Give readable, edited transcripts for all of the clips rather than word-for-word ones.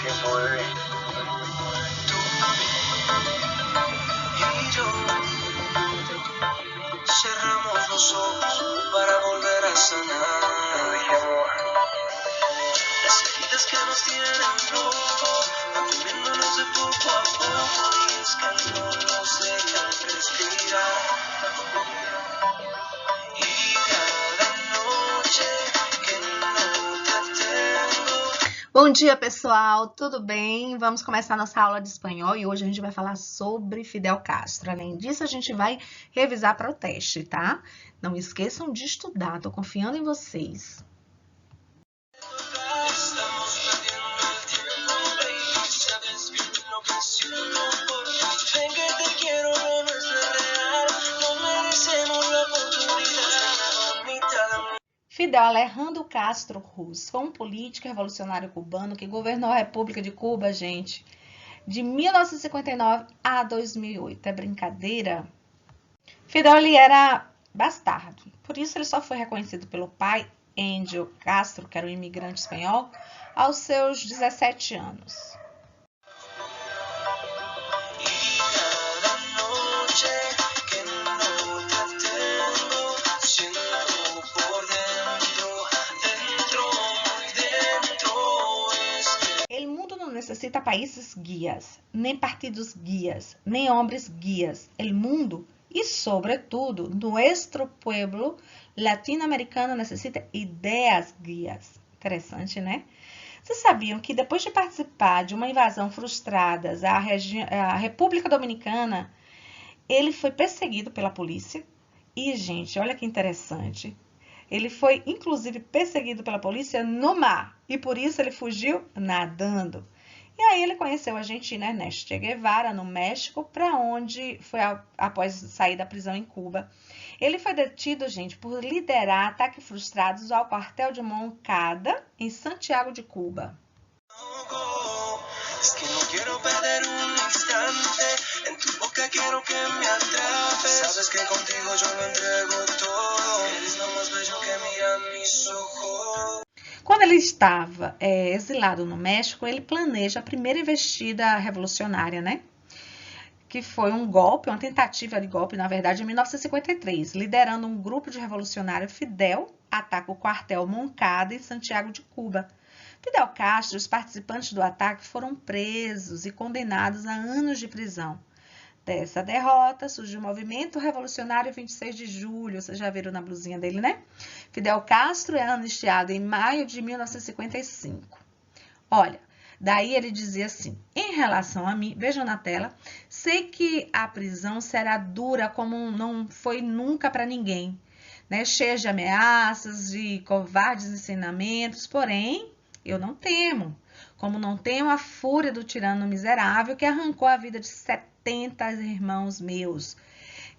tiempo, bebé. Tú y yo cerramos los ojos para volver a sanar. Dije, amor. Las heridas que nos tienen locos, comiéndonos de poco a poco, y es que no nos dejan respirar. Y cada noche que no te tengo. Bom dia, pessoal, tudo bem? Vamos começar nossa aula de espanhol e hoje a gente vai falar sobre Fidel Castro. Além disso, a gente vai revisar para o teste, tá? Não esqueçam de estudar, tô confiando em vocês. Estamos perdiendo el tiempo, baby. Sabes que no canciono por ti. Ven que te quiero, lo nuestro es real. No merecemos la oportunidad. Fidel Alejandro Castro Ruz foi um político revolucionário cubano que governou a República de Cuba, gente, de 1959 a 2008. É brincadeira? Fidel ele era bastardo, por isso ele só foi reconhecido pelo pai, Angel Castro, que era um imigrante espanhol, aos seus 17 anos. Necesita países guias, nem partidos guias, nem homens guias. El mundo e, sobretudo, nuestro pueblo latino-americano necessita ideias guias. Interessante, né? Vocês sabiam que depois de participar de uma invasão frustrada à República Dominicana, ele foi perseguido pela polícia? E, gente, olha que interessante. Ele foi, inclusive, perseguido pela polícia no mar. E por isso ele fugiu nadando. E aí ele conheceu a Argentina Ernesto Che Guevara, no México, para onde foi após sair da prisão em Cuba. Ele foi detido, gente, por liderar ataques frustrados ao quartel de Moncada, em Santiago de Cuba. Quando ele estava exilado no México, ele planeja a primeira investida revolucionária, né? Que foi um golpe, uma tentativa de golpe, na verdade, em 1953. Liderando um grupo de revolucionário, Fidel ataca o quartel Moncada em Santiago de Cuba. Fidel Castro e os participantes do ataque foram presos e condenados a anos de prisão. Dessa derrota, surgiu o movimento revolucionário 26 de julho, vocês já viram na blusinha dele, né? Fidel Castro é anistiado em maio de 1955. Olha, daí ele dizia assim, em relação a mim, vejam na tela, sei que a prisão será dura como não foi nunca para ninguém, né? Cheia de ameaças, de covardes ensinamentos, porém, eu não temo. Como não temo a fúria do tirano miserável que arrancou a vida de 70 irmãos meus.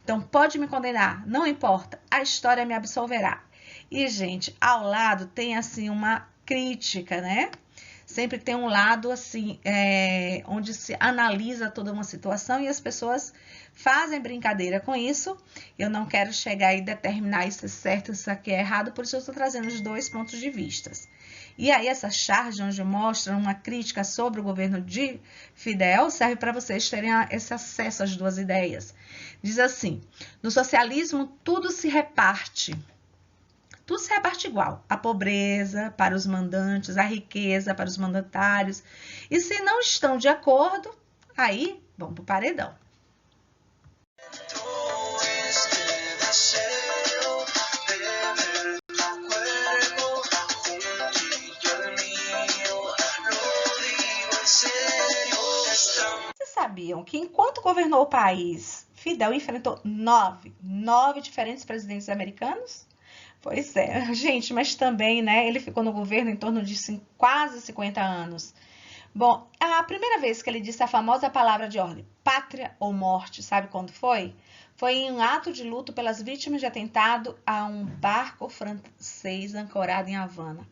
Então, pode me condenar, não importa, a história me absolverá. E, gente, ao lado tem, assim, uma crítica, né? Sempre tem um lado, assim, onde se analisa toda uma situação e as pessoas fazem brincadeira com isso. Eu não quero chegar e determinar isso é certo, isso aqui é errado, por isso eu estou trazendo os dois pontos de vista. E aí essa charge onde mostra uma crítica sobre o governo de Fidel serve para vocês terem esse acesso às duas ideias. Diz assim, no socialismo tudo se reparte igual. A pobreza para os mandantes, a riqueza para os mandatários. E se não estão de acordo, aí vão para o paredão. Sabiam que enquanto governou o país, Fidel enfrentou nove diferentes presidentes americanos? Pois é, gente, mas também, né, ele ficou no governo em torno de quase 50 anos. Bom, a primeira vez que ele disse a famosa palavra de ordem, pátria ou morte, sabe quando foi? Foi em um ato de luto pelas vítimas de atentado a um barco francês ancorado em Havana.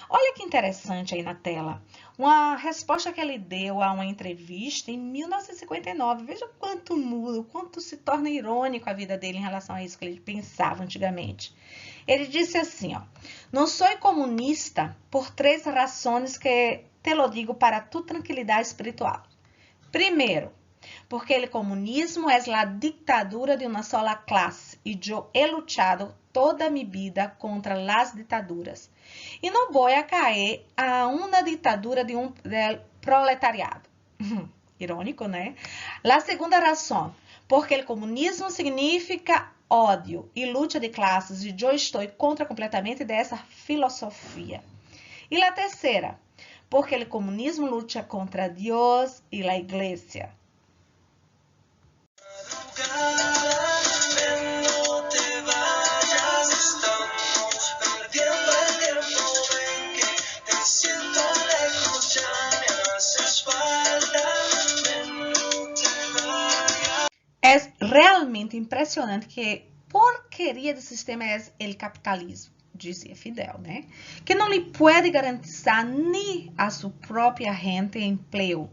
Olha que interessante aí na tela, uma resposta que ele deu a uma entrevista em 1959. Veja quanto muda, quanto se torna irônico a vida dele em relação a isso que ele pensava antigamente. Ele disse assim, ó, não sou comunista por 3 razões que te lo digo para tu tranquilidade espiritual. Primeiro, porque el comunismo es la dictadura de una sola clase y yo he luchado toda mi vida contra las dictaduras. Y no voy a caer a una dictadura del proletariado. Irônico, né? La segunda razão, porque el comunismo significa ódio e luta de classes e eu estou contra completamente dessa filosofia. E la terceira, porque el comunismo luta contra Deus e la igreja. É realmente impressionante que porqueria do sistema é o capitalismo, dizia Fidel, né? Que não lhe pode garantizar nem a sua própria gente emprego,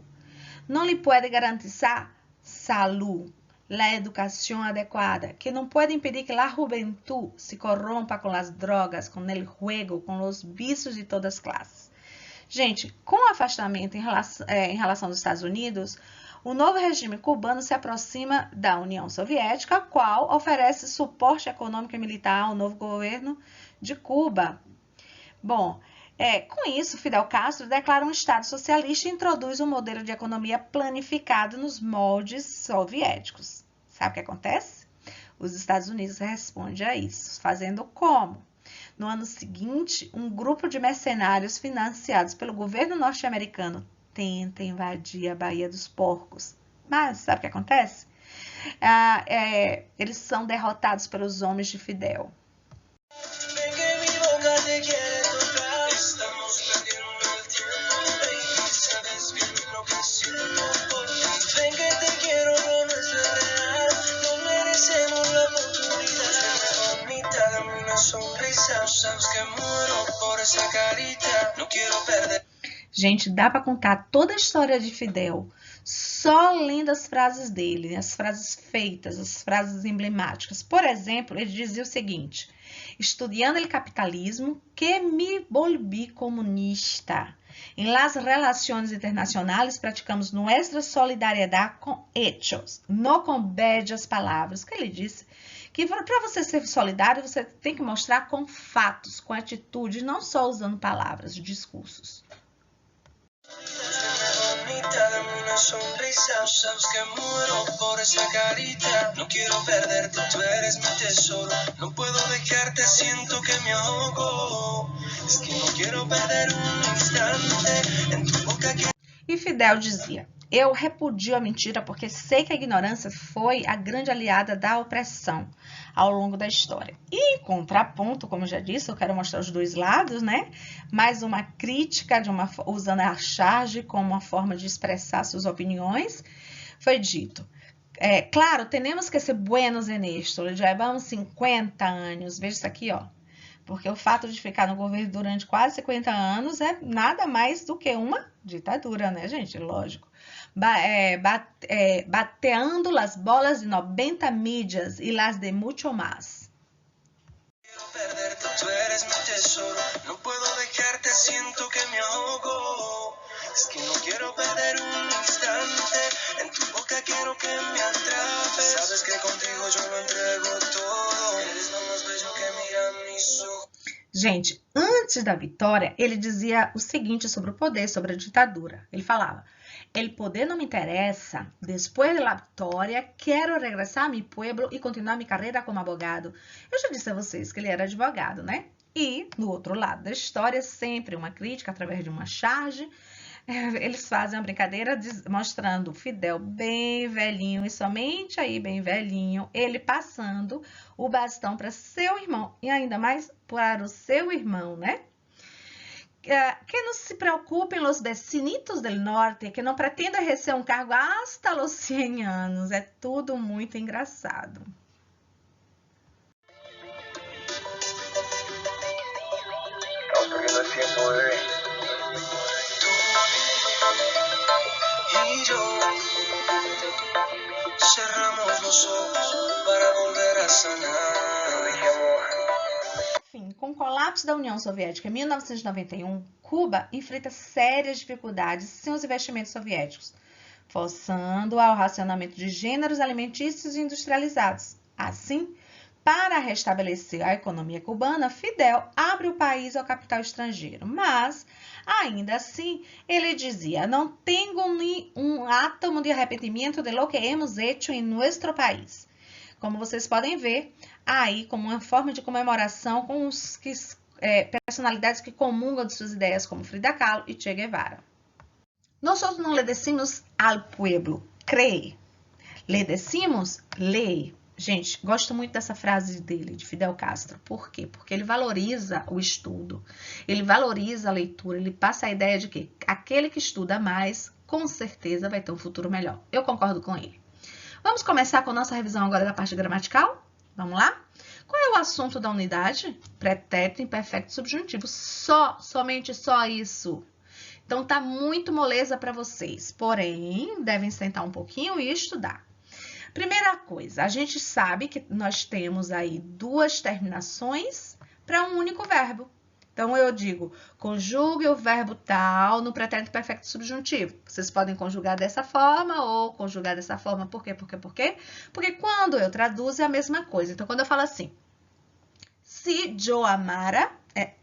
não lhe pode garantizar saúde, a educação adequada, que não pode impedir que a juventude se corrompa com as drogas, com o juego, com os vícios de todas as classes. Gente, com o afastamento em relação aos Estados Unidos, o novo regime cubano se aproxima da União Soviética, a qual oferece suporte econômico e militar ao novo governo de Cuba. Bom, com isso, Fidel Castro declara um Estado socialista e introduz um modelo de economia planificado nos moldes soviéticos. Sabe o que acontece? Os Estados Unidos respondem a isso, fazendo como? No ano seguinte, um grupo de mercenários financiados pelo governo norte-americano tenta invadir a Baía dos Porcos. Mas sabe o que acontece? Eles são derrotados pelos homens de Fidel. Gente, dá para contar toda a história de Fidel só lendo as frases dele, as frases feitas, as frases emblemáticas. Por exemplo, ele dizia o seguinte: estudiando o capitalismo, que me volví comunista. Em las relações internacionais, praticamos nossa solidariedade com hechos, não com bellas palavras. Que ele disse que para você ser solidário, você tem que mostrar com fatos, com atitude, não só usando palavras, discursos. Sonrisa, sabes que muero por esa carita. No quiero perderte, tú eres mi tesoro. No puedo dejarte, siento que me ahogo. Es que no quiero perder un instante en tu boca. E Fidel dizia: eu repudio a mentira porque sei que a ignorância foi a grande aliada da opressão ao longo da história. E em contraponto, como eu já disse, eu quero mostrar os dois lados, né? Mais uma crítica usando a charge como uma forma de expressar suas opiniões. Foi dito: claro, temos que ser buenos en esto. Levamos 50 anos. Veja isso aqui, ó. Porque o fato de ficar no governo durante quase 50 anos é nada mais do que uma ditadura, né, gente? Lógico. Bateando las bolas de 90 millas y las de mucho más. Es que no quiero perder un instante. En tu boca quiero que me atrape. Sabes que contigo yo lo entrego todo. Eres lo más bello que mira mis ojos. Gente, antes da vitória, ele dizia o seguinte sobre o poder, sobre a ditadura. Ele falava: el poder não me interessa. Depois da vitória, quero regressar a mi pueblo e continuar minha carreira como advogado. Eu já disse a vocês que ele era advogado, né? E, no outro lado da história, sempre uma crítica através de uma charge. Eles fazem uma brincadeira mostrando Fidel bem velhinho e somente aí bem velhinho, ele passando o bastão para seu irmão e ainda mais para o seu irmão, né? Que não se preocupem los vecinitos del norte, que não pretenda receber um cargo hasta los 100 anos. É tudo muito engraçado. Estamos perdiendo el tiempo, bebé. Y yo cerramos los ojos para volver a sanar. Enfim, com com o colapso da União Soviética em 1991, Cuba enfrenta sérias dificuldades sem os investimentos soviéticos, forçando ao racionamento de gêneros alimentícios industrializados. Assim, para restabelecer a economia cubana, Fidel abre o país ao capital estrangeiro, mas, ainda assim, ele dizia: não tenho ni um átomo de arrependimento de lo que hemos hecho em nuestro país. Como vocês podem ver, aí como uma forma de comemoração com os personalidades que comungam de suas ideias, como Frida Kahlo e Che Guevara. Nosotros no le decimos al pueblo, cree. Le decimos, lee. Gente, gosto muito dessa frase dele, de Fidel Castro. Por quê? Porque ele valoriza o estudo, ele valoriza a leitura, ele passa a ideia de que aquele que estuda mais, com certeza vai ter um futuro melhor. Eu concordo com ele. Vamos começar com a nossa revisão agora da parte gramatical? Vamos lá? Qual é o assunto da unidade? Pretérito imperfecto subjuntivo. Somente só isso. Então, tá muito moleza para vocês. Porém, devem sentar um pouquinho e estudar. Primeira coisa, a gente sabe que nós temos aí duas terminações para um único verbo. Então, eu digo, conjugue o verbo tal no pretérito perfeito subjuntivo. Vocês podem conjugar dessa forma ou conjugar dessa forma. Por quê? Porque quando eu traduzo é a mesma coisa. Então, quando eu falo assim, se eu amara,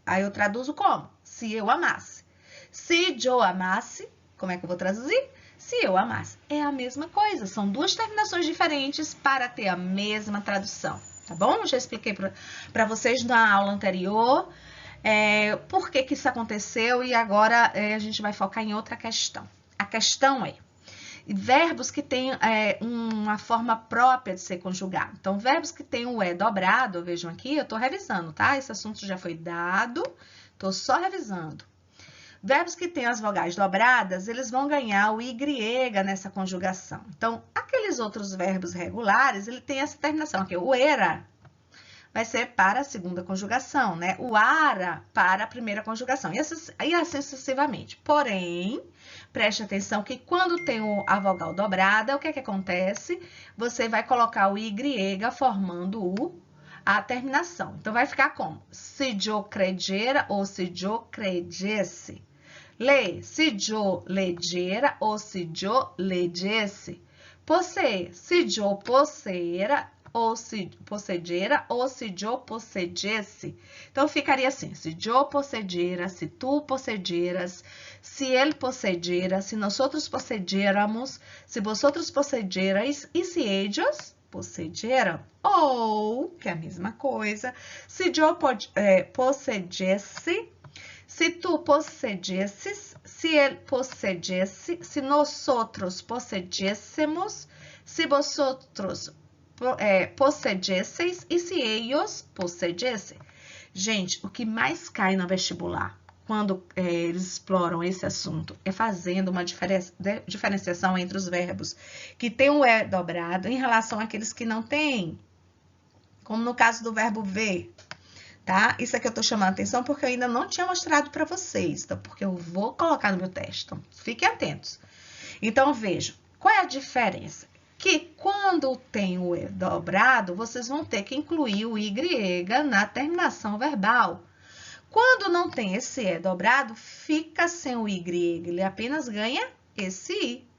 aí eu traduzo como? Se eu amasse. Se eu amasse, como é que eu vou traduzir? Se eu amasse. É a mesma coisa. São duas terminações diferentes para ter a mesma tradução. Tá bom? Já expliquei para vocês na aula anterior por que isso aconteceu e agora a gente vai focar em outra questão. A questão é verbos que têm uma forma própria de ser conjugado. Então, verbos que têm o dobrado, vejam aqui, eu estou revisando, tá? Esse assunto já foi dado, estou só revisando. Verbos que têm as vogais dobradas, eles vão ganhar o Y nessa conjugação. Então, aqueles outros verbos regulares, ele tem essa terminação aqui. O era vai ser para a segunda conjugação, né? O ara para a primeira conjugação. E assim sucessivamente. Porém, preste atenção que quando tem a vogal dobrada, o que é que acontece? Você vai colocar o Y formando a terminação. Então, vai ficar como? Se eu credera ou se eu credesse. Lê, se eu legera ou se eu legesse. Possuir, se eu possuera ou se possedera ou se eu possedesse. Então, ficaria assim, se eu possedera, se tu possederas, se ele possedera, se nós outros possederamos, se vosotros possederais e se ellos possederam. Ou, que é a mesma coisa, se eu possedesse, se tu possedesses, se ele possedesse, se nós outros possedêssemos, se vosotros possedesseis e se eles possedessem. Gente, o que mais cai no vestibular quando eles exploram esse assunto é fazendo uma diferenciação entre os verbos que têm o E dobrado em relação àqueles que não têm. Como no caso do verbo ver, tá? Isso aqui eu tô chamando a atenção porque eu ainda não tinha mostrado para vocês, tá? Porque eu vou colocar no meu teste, então fiquem atentos. Então, vejam, qual é a diferença? Que quando tem o E dobrado, vocês vão ter que incluir o Y na terminação verbal. Quando não tem esse E dobrado, fica sem o Y, ele apenas ganha esse I,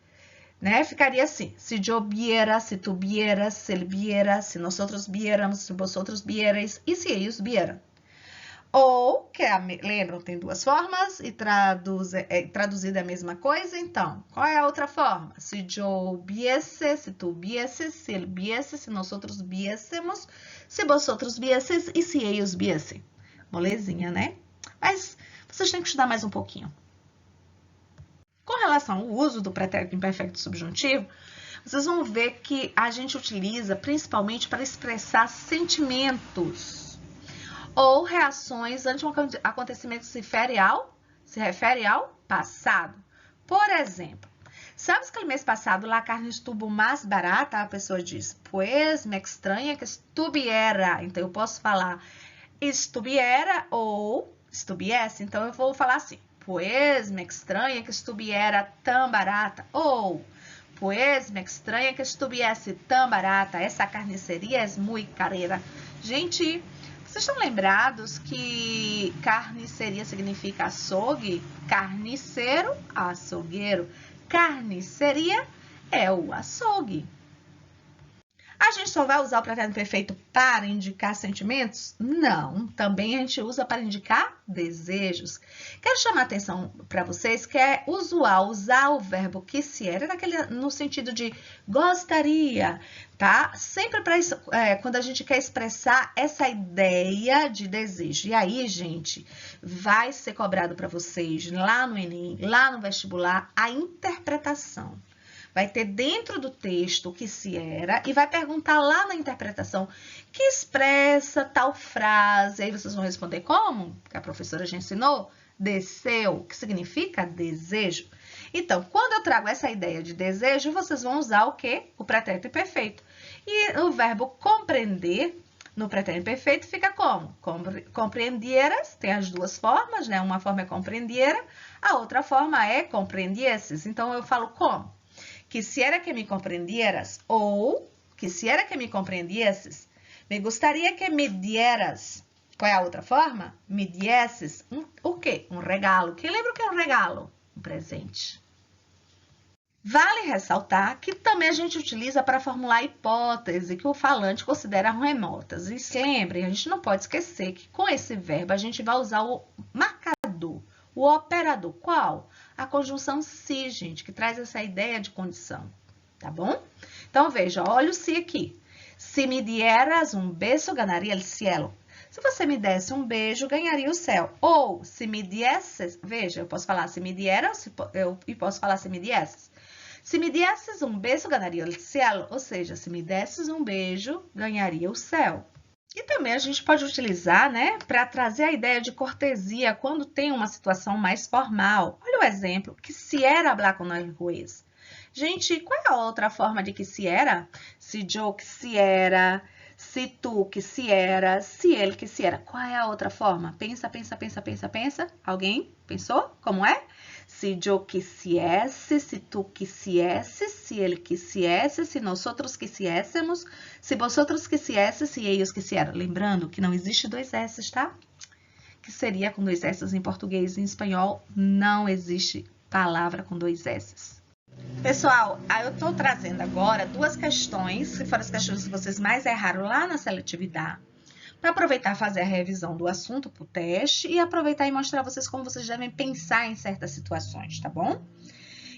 né? Ficaria assim, se eu viera, se tu vieras, se ele viera, se nós outros viéramos, se vosotros vierais e se eles vieram. Ou, lembram, tem duas formas e traduzida é a mesma coisa, então, qual é a outra forma? Se eu viesse, se tu viesse, se ele viesse, se nós outros viéssemos, se vosotros viesses e se eles viessem. Molezinha, né? Mas vocês têm que estudar mais um pouquinho. Com relação ao uso do pretérito imperfeito subjuntivo, vocês vão ver que a gente utiliza principalmente para expressar sentimentos ou reações ante um acontecimento que se refere ao passado. Por exemplo, sabes que no mês passado lá a carne estuvo mais barata? A pessoa diz, pues me extraña que estuviera. Então, eu posso falar estuviera ou estuviesse. Então, eu vou falar assim, pues me extraña que estuviera tão barata. Ou, pues me extraña que estuviese tão barata. Essa carniceria é muito careira. Gente, Vocês estão lembrados que carniceria significa açougue? Carniceiro, açougueiro. Carniceria é o açougue. A gente só vai usar o pretérito perfeito para indicar sentimentos? Não, também a gente usa para indicar desejos. Quero chamar a atenção para vocês que é usual usar o verbo quisiera no sentido de gostaria, tá? Sempre para isso, quando a gente quer expressar essa ideia de desejo. E aí, gente, vai ser cobrado para vocês lá no Enem, lá no vestibular, a interpretação. Vai ter dentro do texto o que se era e vai perguntar lá na interpretação que expressa tal frase. Aí vocês vão responder como? Que a professora já ensinou. Desceu, que significa desejo. Então, quando eu trago essa ideia de desejo, vocês vão usar o quê? O pretérito perfeito. E o verbo compreender no pretérito perfeito fica como? Compreendieras, tem as duas formas, né? Uma forma é compreendiera, a outra forma é compreendieses. Então, eu falo como? Quisiera que me comprendieras ou quisiera que me compreendieses. Me gostaria que me dieras. Qual é a outra forma? Me diesses o quê? Um regalo. Quem lembra o que é um regalo? Um presente. Vale ressaltar que também a gente utiliza para formular hipótese que o falante considera remotas. E se lembrem, a gente não pode esquecer que com esse verbo a gente vai usar o marcador, o operador. Qual? A conjunção se, gente, que traz essa ideia de condição, tá bom? Então, veja, olha o se aqui. Se me dieras um beso, ganharia el cielo. Se você me desse um beijo, ganharia o céu. Ou, se me diesses, veja, eu posso falar se me dieras e posso falar se me diesses. Se me desses um beijo, ganharia el cielo. Ou seja, se me desses um beijo, ganharia o céu. E também a gente pode utilizar, né, para trazer a ideia de cortesia quando tem uma situação mais formal. Olha o exemplo, quisiera hablar con el juez. Gente, qual é a outra forma de quisiera? Se yo quisiera, se tu quisiera, se ele quisiera. Qual é a outra forma? Pensa. Alguém pensou? Como é? Se yo quisiese, se tu quisieses, se ele quisiese, se nosotros quisiésemos, se vosotros quisieses, se ellos quisieram. Lembrando que não existe dois S's, tá? Que seria com dois S's em português e em espanhol. Não existe palavra com dois S's. Pessoal, eu estou trazendo agora duas questões, que foram as questões que vocês mais erraram lá na seletividade, para aproveitar e fazer a revisão do assunto para o teste e aproveitar e mostrar a vocês como vocês devem pensar em certas situações, tá bom?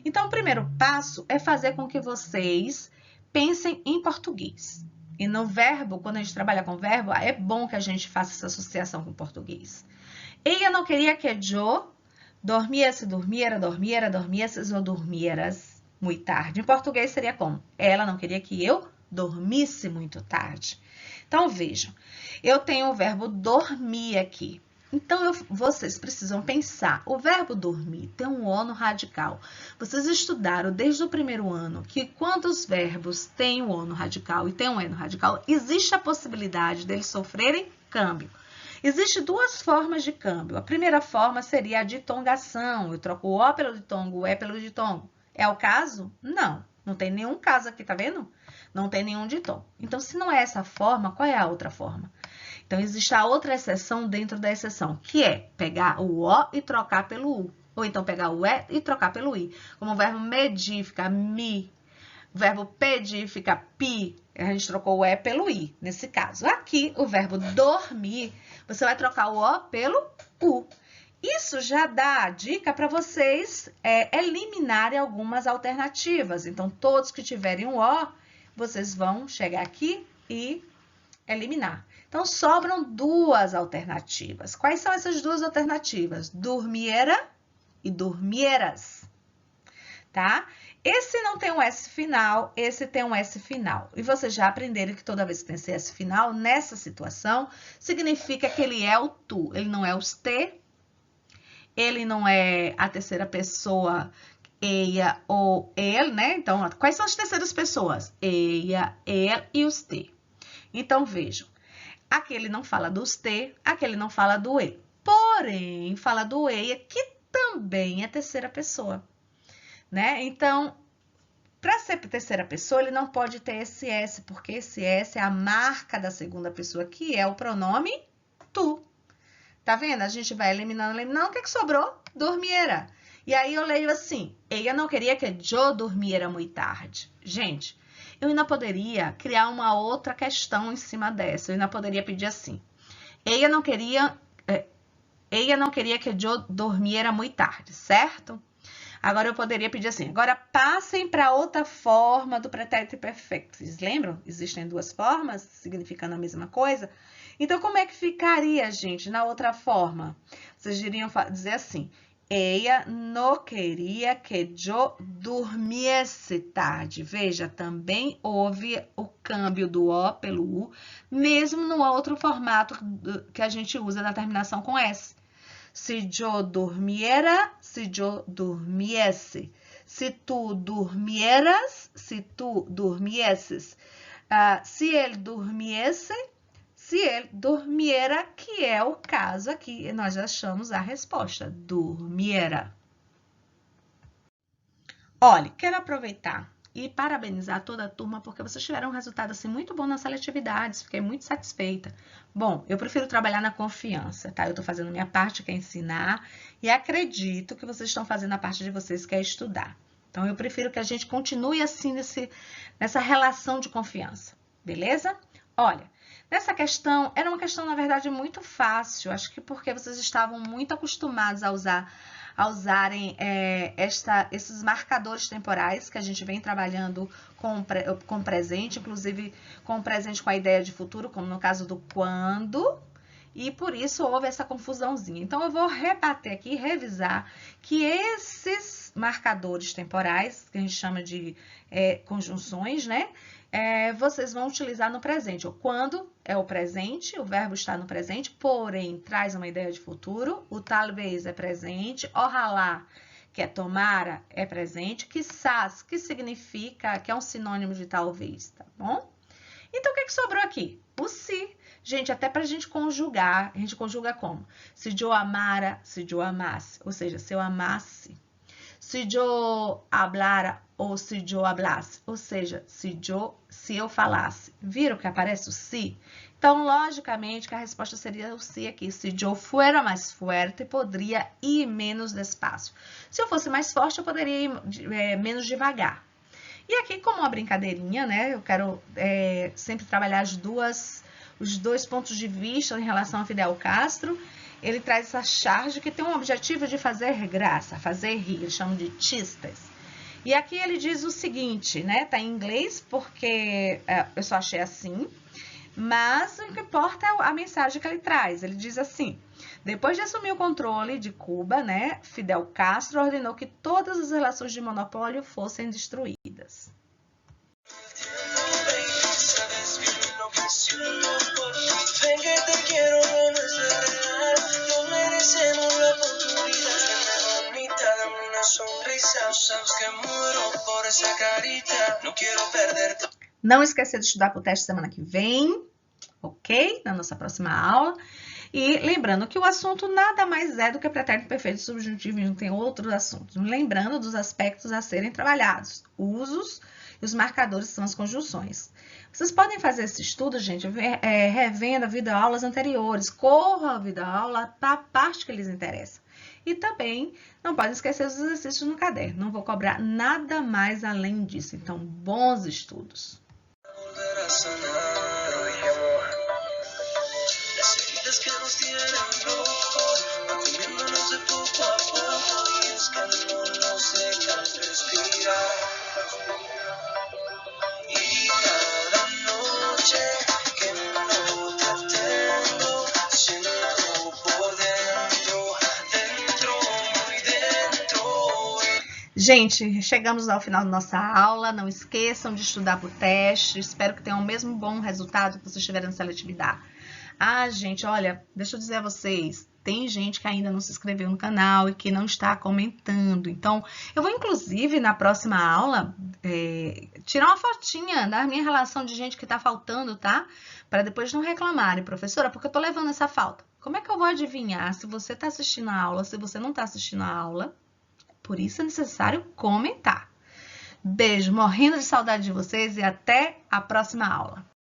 Então, o primeiro passo é fazer com que vocês pensem em português. E no verbo, quando a gente trabalha com verbo, é bom que a gente faça essa associação com o português. Ella não queria que eu dormiesse ou dormieras muito tarde. Em português seria como? Ela não queria que eu dormisse muito tarde. Então, vejam, eu tenho o verbo dormir aqui. Então, vocês precisam pensar. O verbo dormir tem um O no radical. Vocês estudaram desde o primeiro ano que quando os verbos têm o O no radical e tem um E no radical, existe a possibilidade deles sofrerem câmbio. Existem duas formas de câmbio. A primeira forma seria a ditongação. Eu troco o O pelo ditongo, o E pelo ditongo. É o caso? Não. Não tem nenhum caso aqui, tá vendo? Não tem nenhum ditongo. Então, se não é essa forma, qual é a outra forma? Então, existe a outra exceção dentro da exceção, que é pegar o O e trocar pelo U. Ou então pegar o E e trocar pelo I. Como o verbo medir fica mi. O verbo pedir fica pi. A gente trocou o E pelo I, nesse caso. Aqui, o verbo dormir, você vai trocar o O pelo U. Isso já dá a dica para vocês eliminarem algumas alternativas. Então, todos que tiverem um O, vocês vão chegar aqui e eliminar. Então, sobram duas alternativas. Quais são essas duas alternativas? Dormiera e dormieras, tá? Esse não tem um S final, esse tem um S final. E vocês já aprenderam que toda vez que tem esse S final, nessa situação, significa que ele é o tu, ele não é os te, ele não é a terceira pessoa, ella ou ele, né? Então, quais são as terceiras pessoas? Ella, ele e os te. Então, vejam, aqui ele não fala dos te, aqui ele não fala do e. Porém, fala do ella, que também é terceira pessoa, né? Então, para ser terceira pessoa, ele não pode ter esse S, porque esse S é a marca da segunda pessoa, que é o pronome tu. Tá vendo? A gente vai eliminando, eliminando. O que sobrou? Dormiera. E aí eu leio assim, ella não queria que eu dormiera muito tarde. Gente, eu ainda poderia criar uma outra questão em cima dessa. Eu ainda poderia pedir assim, ella não queria que eu dormiera muito tarde, certo? Agora eu poderia pedir assim, agora passem para outra forma do pretérito perfeito. Vocês lembram? Existem duas formas, significando a mesma coisa. Então, como é que ficaria, gente, na outra forma? Vocês iriam dizer assim, ella não queria que eu dormiesse tarde. Veja, também houve o câmbio do O pelo U, mesmo no outro formato que a gente usa na terminação com S. Se eu dormiera, se eu dormiesse. Se tu dormieras, se tu dormiesses. Se ele dormiesse, se ele dormiera, que é o caso aqui. Nós já achamos a resposta, dormiera. Olha, quero aproveitar e parabenizar toda a turma, porque vocês tiveram um resultado assim, muito bom nas seletividades, fiquei muito satisfeita. Bom, eu prefiro trabalhar na confiança, tá? Eu tô fazendo minha parte, que é ensinar, e acredito que vocês estão fazendo a parte de vocês, que é estudar. Então, eu prefiro que a gente continue assim, nessa relação de confiança, beleza? Olha, nessa questão, era uma questão, na verdade, muito fácil, acho que porque vocês estavam muito acostumados a usarem esses marcadores temporais que a gente vem trabalhando com presente, inclusive com o presente com a ideia de futuro, como no caso do quando, e por isso houve essa confusãozinha. Então, eu vou rebater aqui, revisar que esses marcadores temporais, que a gente chama de conjunções, né? Vocês vão utilizar no presente. O quando é o presente, o verbo está no presente, porém traz uma ideia de futuro. O talvez é presente, ojalá, que é tomara, é presente. Quizás, que significa, que é um sinônimo de talvez, tá bom? Então, o que sobrou aqui? O se. Gente, até pra gente conjugar, a gente conjuga como? Se eu amara, se eu amasse. Ou seja, se eu amasse. Se eu hablara ou se eu hablasse, ou seja, se eu falasse. Viram que aparece o si? Então, logicamente, que a resposta seria o si aqui. Se eu fuera mais fuerte, poderia ir menos despacio. Se eu fosse mais forte, eu poderia ir menos devagar. E aqui, como uma brincadeirinha, né? Eu quero sempre trabalhar os dois pontos de vista em relação a Fidel Castro. Ele traz essa charge que tem um objetivo de fazer graça, fazer rir, eles chamam de chistes. E aqui ele diz o seguinte, né? Tá em inglês porque eu só achei assim, mas o que importa é a mensagem que ele traz. Ele diz assim, depois de assumir o controle de Cuba, né? Fidel Castro ordenou que todas as relações de monopólio fossem destruídas. Não esquecer de estudar para o teste semana que vem, ok? Na nossa próxima aula. E lembrando que o assunto nada mais é do que pretérito perfeito e subjuntivo, não tem outros assuntos. Lembrando dos aspectos a serem trabalhados, usos e os marcadores são as conjunções. Vocês podem fazer esse estudo, gente, revendo a videoaulas anteriores, corra a videoaula para a parte que lhes interessa. E também não podem esquecer os exercícios no caderno, não vou cobrar nada mais além disso. Então, bons estudos! Que nos tienen locos, comiéndonos de poco a poco, y es que no nos dejan respirar. Y cada noche que no te tengo, siento por dentro, muy dentro. Gente, chegamos ao final da nossa aula. Não esqueçam de estudar para o teste. Espero que tenham o mesmo bom resultado que vocês tiveram na seletividade. Gente, olha, deixa eu dizer a vocês, tem gente que ainda não se inscreveu no canal e que não está comentando. Então, eu vou, inclusive, na próxima aula, tirar uma fotinha da minha relação de gente que está faltando, tá? Para depois não reclamarem, professora, porque eu tô levando essa falta. Como é que eu vou adivinhar se você está assistindo a aula, se você não está assistindo a aula? Por isso é necessário comentar. Beijo, morrendo de saudade de vocês e até a próxima aula.